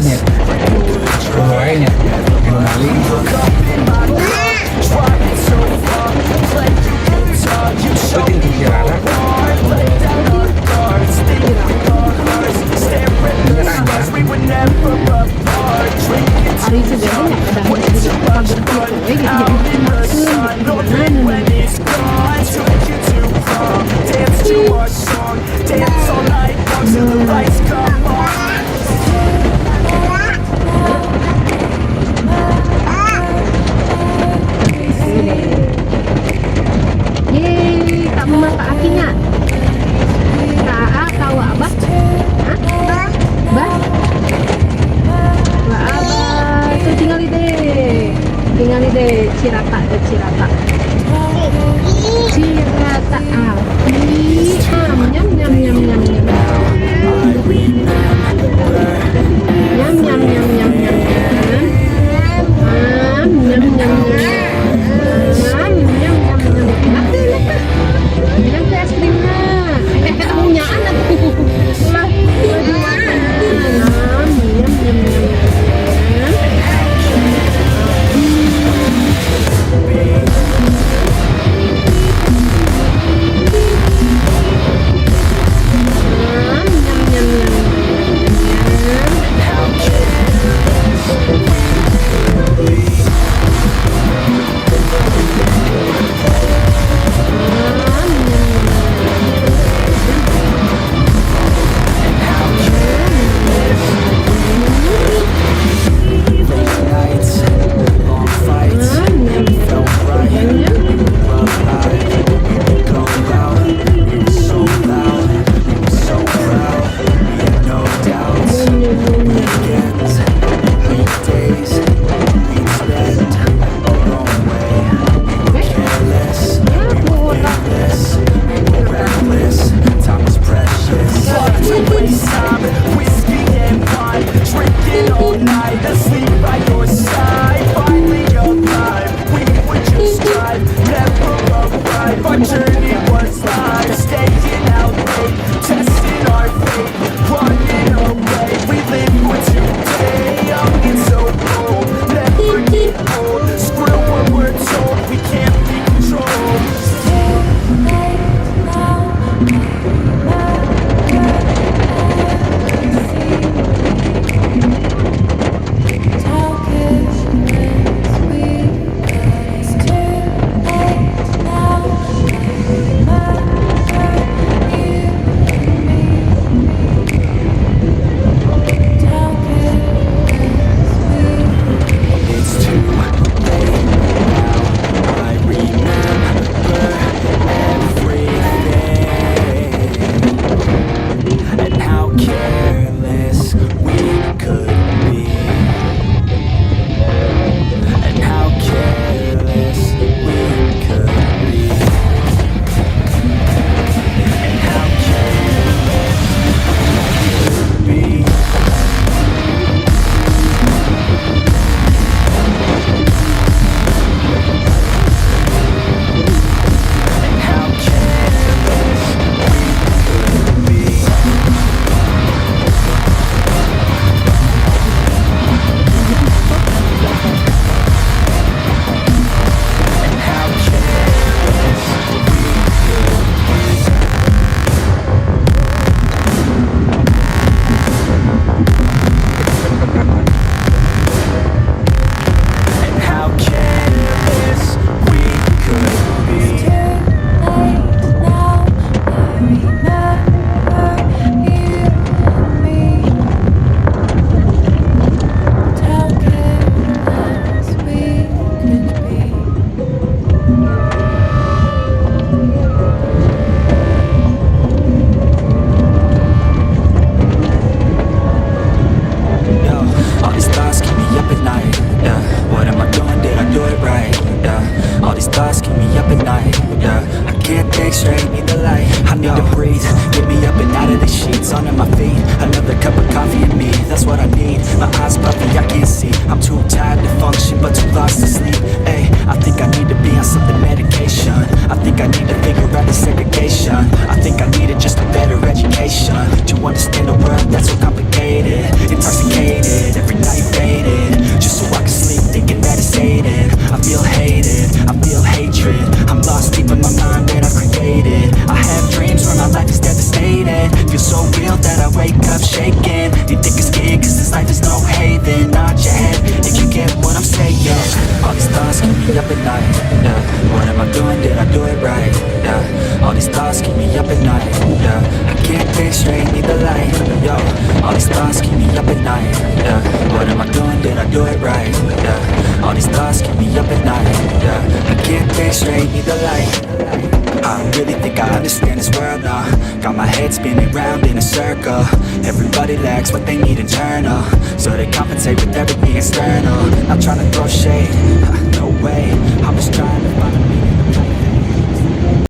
nya. Wae nya. Anu maling. Penting tuh kirana. Ari sebenarnya kadang juga pagar pagar gitu jadi yeay, tak mau makan akinya. Saat tahu abah? Hah? Bah? Wah abah, tuh tinggal deh, cirata. Cirata nyam nyam nyam nyam nyam bilang ke es krimnya punya anak lah understand a world that's so complicated, intoxicated. me up at night, yeah. I can't think straight, need the light, yo. All these thoughts keep me up at night, yeah. What am I doing, did I do it right, yeah. All these thoughts keep me up at night, yeah. I can't think straight, need the light. I really think I understand this world now. Got my head spinning round in a circle. Everybody lacks what they need internal, so they compensate with everything external. Not trying to throw shade, no way. I'm just trying to find a meaning.